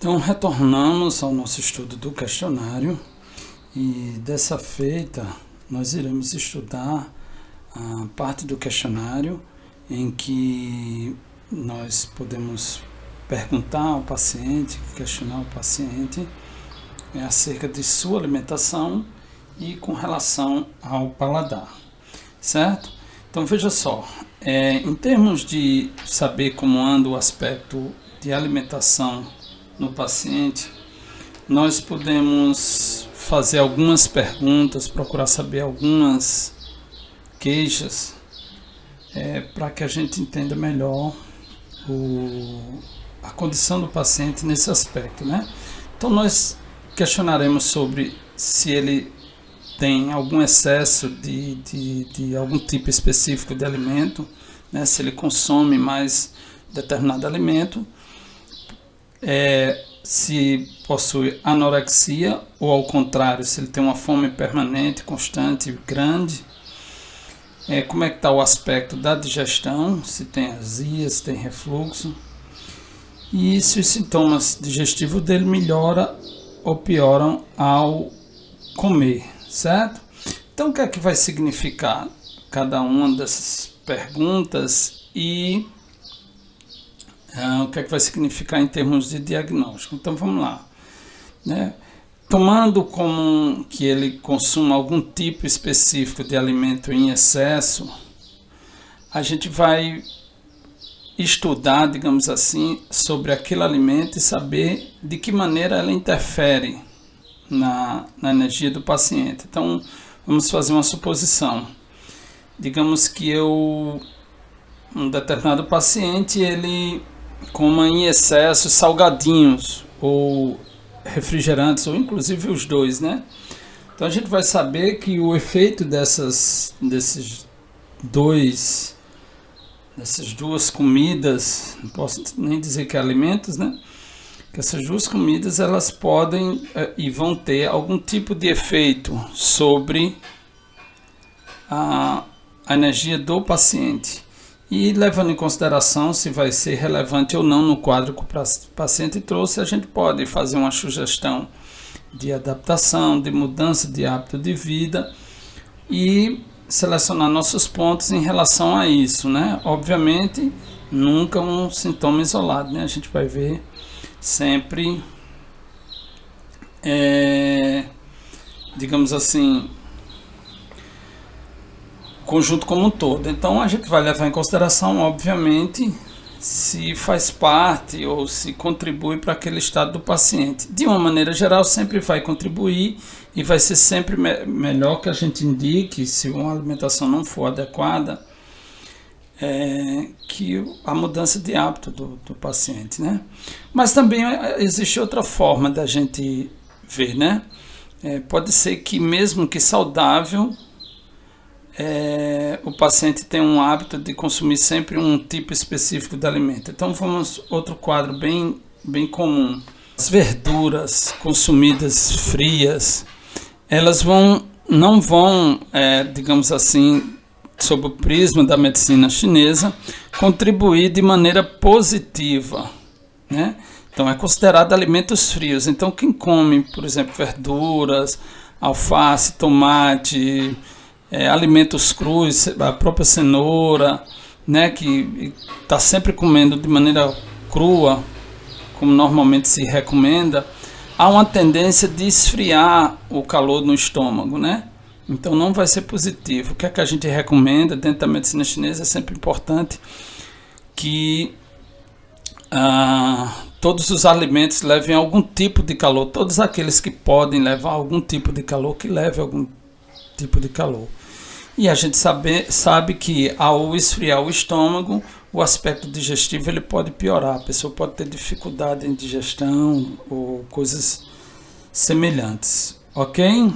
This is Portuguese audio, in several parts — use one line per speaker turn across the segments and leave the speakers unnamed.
Então, retornamos ao nosso estudo do questionário e dessa feita nós iremos estudar a parte do questionário em que nós podemos perguntar ao paciente, questionar o paciente acerca de sua alimentação e com relação ao paladar, certo? Então veja só, em termos de saber como anda o aspecto de alimentação no paciente, nós podemos fazer algumas perguntas, procurar saber algumas queixas, para que a gente entenda melhor a condição do paciente nesse aspecto, né? Então nós questionaremos sobre se ele tem algum excesso de algum tipo específico de alimento, né? Se ele consome mais determinado alimento, se possui anorexia ou ao contrário, se ele tem uma fome permanente, constante, grande, como é que está o aspecto da digestão, se tem azia, se tem refluxo, e se os sintomas digestivos dele melhoram ou pioram ao comer, certo? Então o que é que vai significar cada uma dessas perguntas e o que é que vai significar em termos de diagnóstico? Então vamos lá, né? Tomando como que ele consuma algum tipo específico de alimento em excesso, a gente vai estudar, digamos assim, sobre aquele alimento e saber de que maneira ela interfere na energia do paciente. Então vamos fazer uma suposição. Digamos que um determinado paciente, ele coma em excesso salgadinhos ou refrigerantes, ou inclusive os dois, né? Então a gente vai saber que o efeito dessas duas comidas, não posso nem dizer que é alimentos, né? Que essas duas comidas, elas podem e vão ter algum tipo de efeito sobre a energia do paciente. E levando em consideração se vai ser relevante ou não no quadro que o paciente trouxe, a gente pode fazer uma sugestão de adaptação, de mudança de hábito de vida e selecionar nossos pontos em relação a isso, né? Obviamente, nunca um sintoma isolado, né? A gente vai ver sempre, digamos assim, conjunto como um todo. Então a gente vai levar em consideração, obviamente, se faz parte ou se contribui para aquele estado do paciente. De uma maneira geral, sempre vai contribuir e vai ser sempre melhor que a gente indique, se uma alimentação não for adequada, que a mudança de hábito do paciente, né? Mas também existe outra forma da gente ver, né? Pode ser que mesmo que saudável, o paciente tem um hábito de consumir sempre um tipo específico de alimento. Então vamos outro quadro bem comum. As verduras consumidas frias, elas não vão, digamos assim, sob o prisma da medicina chinesa, contribuir de maneira positiva, né? Então é considerado alimentos frios. Então quem come, por exemplo, verduras, alface, tomate, alimentos crus, a própria cenoura, né, que está sempre comendo de maneira crua, como normalmente se recomenda, há uma tendência de esfriar o calor no estômago, né? Então não vai ser positivo. O que é que a gente recomenda dentro da medicina chinesa? É sempre importante que todos os alimentos levem algum tipo de calor, todos aqueles que podem levar algum tipo de calor, que leve algum tipo de calor. E a gente sabe que ao esfriar o estômago, o aspecto digestivo ele pode piorar, a pessoa pode ter dificuldade em digestão ou coisas semelhantes, ok?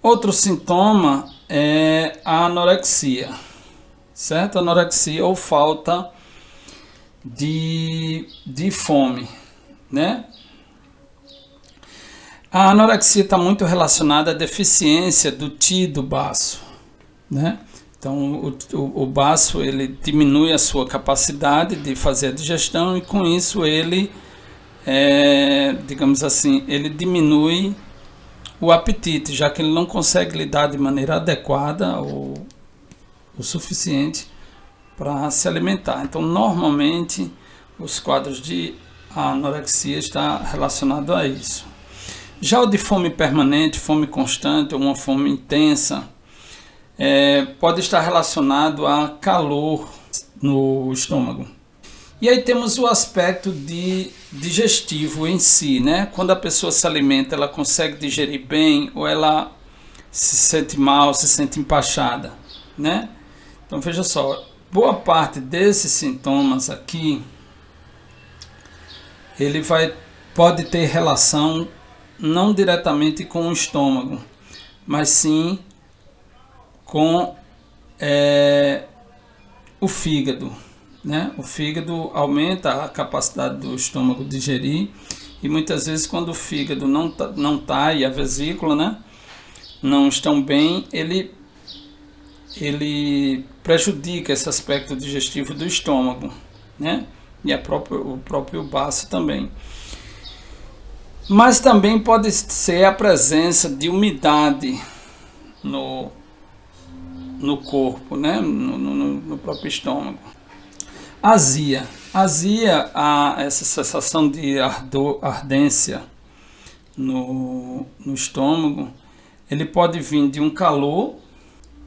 Outro sintoma é a anorexia, certo? Anorexia ou falta de fome, né? A anorexia está muito relacionada à deficiência do Qi e do baço, né? Então o baço ele diminui a sua capacidade de fazer a digestão e com isso ele digamos assim, ele diminui o apetite, já que ele não consegue lidar de maneira adequada ou o suficiente para se alimentar. Então, normalmente, os quadros de anorexia estão relacionados a isso. Já o de fome permanente, fome constante ou uma fome intensa, pode estar relacionado a calor no estômago. E aí temos o aspecto digestivo em si, né? Quando a pessoa se alimenta, ela consegue digerir bem ou ela se sente mal, se sente empachada, né? Então veja só, boa parte desses sintomas aqui, ele pode ter relação não diretamente com o estômago, mas sim com o fígado, né? O fígado aumenta a capacidade do estômago de digerir e muitas vezes quando o fígado não tá e a vesícula, né, não estão bem, ele prejudica esse aspecto digestivo do estômago, né? E o próprio baço também. Mas também pode ser a presença de umidade no corpo, né? No próprio estômago. Azia. Azia, essa sensação de ardência no estômago, ele pode vir de um calor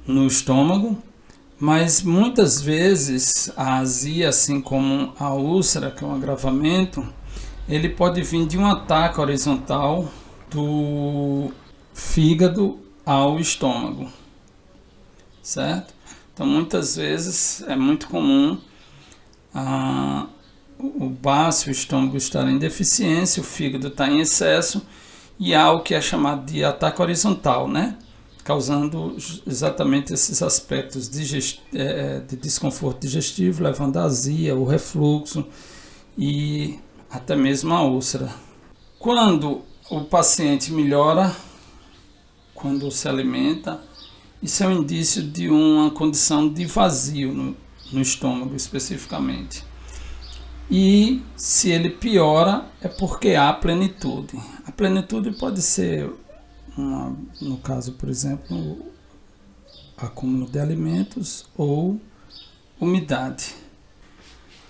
no estômago, mas muitas vezes a azia, assim como a úlcera, que é um agravamento, ele pode vir de um ataque horizontal do fígado ao estômago, certo? Então muitas vezes é muito comum o baço e o estômago estarem em deficiência, o fígado está em excesso e há o que é chamado de ataque horizontal, né? Causando exatamente esses aspectos de desconforto digestivo, levando a azia, o refluxo e até mesmo a úlcera. Quando o paciente melhora, quando se alimenta, isso é um indício de uma condição de vazio no estômago especificamente. E se ele piora, é porque há plenitude. A plenitude pode ser, no caso, por exemplo, acúmulo de alimentos ou umidade.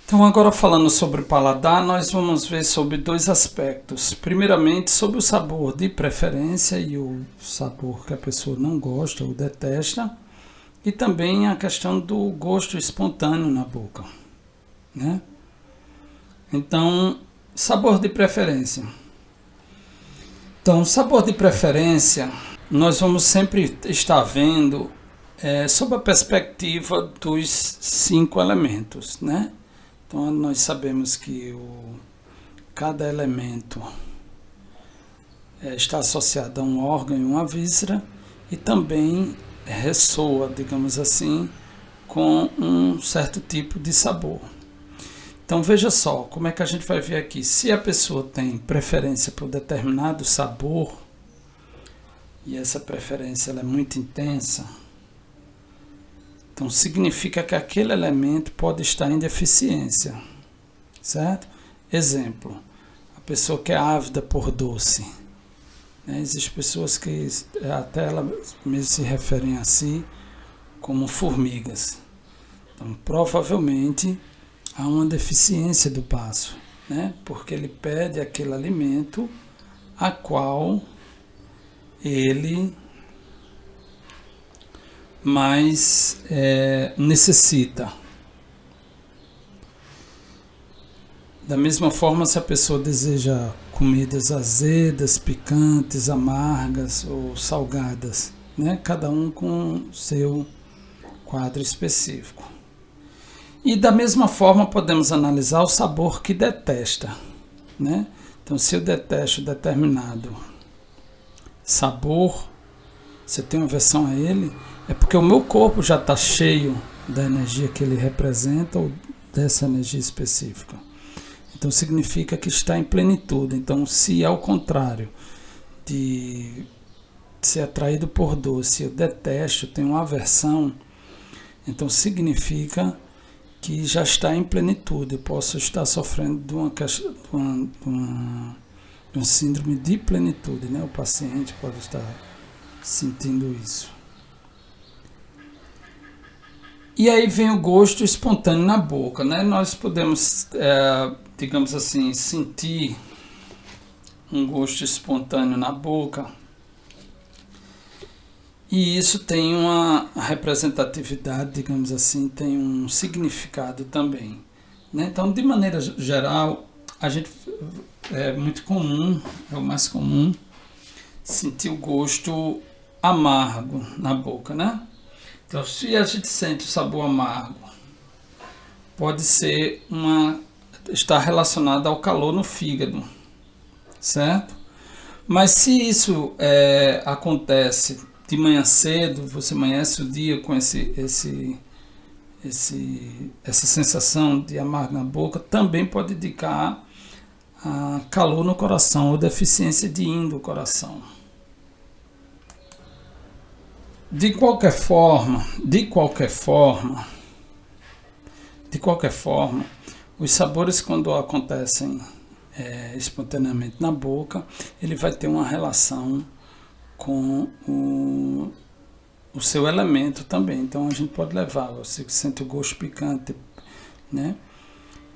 Então, agora falando sobre paladar, nós vamos ver sobre dois aspectos. Primeiramente, sobre o sabor de preferência e o sabor que a pessoa não gosta ou detesta. E também a questão do gosto espontâneo na boca, né? Então, sabor de preferência. Então, sabor de preferência, nós vamos sempre estar vendo sob a perspectiva dos 5 elementos, né? Então, nós sabemos que cada elemento está associado a um órgão e uma víscera e também ressoa, digamos assim, com um certo tipo de sabor. Então veja só, como é que a gente vai ver aqui. Se a pessoa tem preferência por determinado sabor, e essa preferência ela é muito intensa, então significa que aquele elemento pode estar em deficiência, certo? Exemplo, a pessoa que é ávida por doce. Existem pessoas que até elas mesmo se referem a si como formigas. Então, provavelmente, há uma deficiência do baço, né? Porque ele pede aquele alimento a qual ele mais necessita. Da mesma forma, se a pessoa deseja comidas azedas, picantes, amargas ou salgadas, né? Cada um com seu quadro específico. E da mesma forma podemos analisar o sabor que detesta, né? Então, se eu detesto determinado sabor, se eu tenho aversão a ele, é porque o meu corpo já está cheio da energia que ele representa ou dessa energia específica. Então significa que está em plenitude. Então, se ao contrário de ser atraído por doce, eu detesto, tenho uma aversão, então significa que já está em plenitude. Eu posso estar sofrendo de uma síndrome de plenitude, né? O paciente pode estar sentindo isso. E aí vem o gosto espontâneo na boca, né? Nós podemos, digamos assim, sentir um gosto espontâneo na boca, e isso tem uma representatividade, digamos assim, tem um significado também, né? Então, de maneira geral, a gente é muito comum, é o mais comum, sentir o gosto amargo na boca, né? Então, se a gente sente o sabor amargo, pode ser estar relacionado ao calor no fígado, certo? Mas se isso acontece de manhã cedo, você amanhece o dia com essa sensação de amargo na boca, também pode indicar calor no coração ou deficiência de yin do coração. De qualquer forma, os sabores, quando acontecem espontaneamente na boca, ele vai ter uma relação com o seu elemento também. Então a gente pode levar, você que sente o gosto picante, né?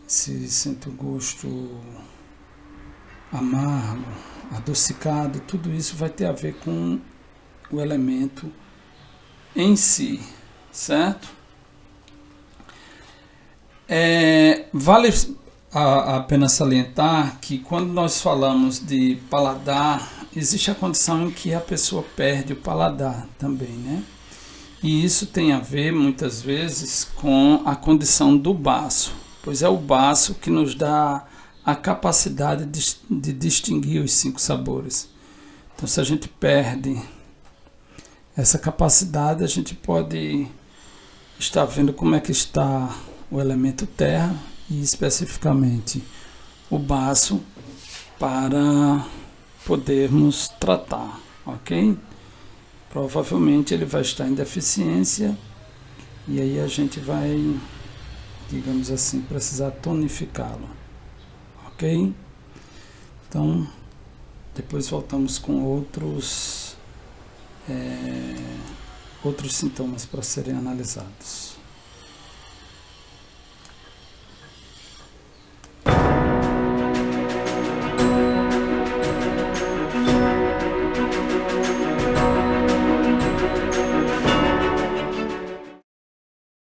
Se sente o gosto amargo, adocicado, tudo isso vai ter a ver com o elemento em si, certo? Vale a pena salientar que quando nós falamos de paladar, existe a condição em que a pessoa perde o paladar também, né? E isso tem a ver muitas vezes com a condição do baço, pois é o baço que nos dá a capacidade de distinguir os 5 sabores. Então, se a gente perde essa capacidade, a gente pode estar vendo como é que está o elemento terra e especificamente o baço para podermos tratar, ok? Provavelmente ele vai estar em deficiência e aí a gente vai, digamos assim, precisar tonificá-lo, ok? Então, depois voltamos com outros sintomas para serem analisados.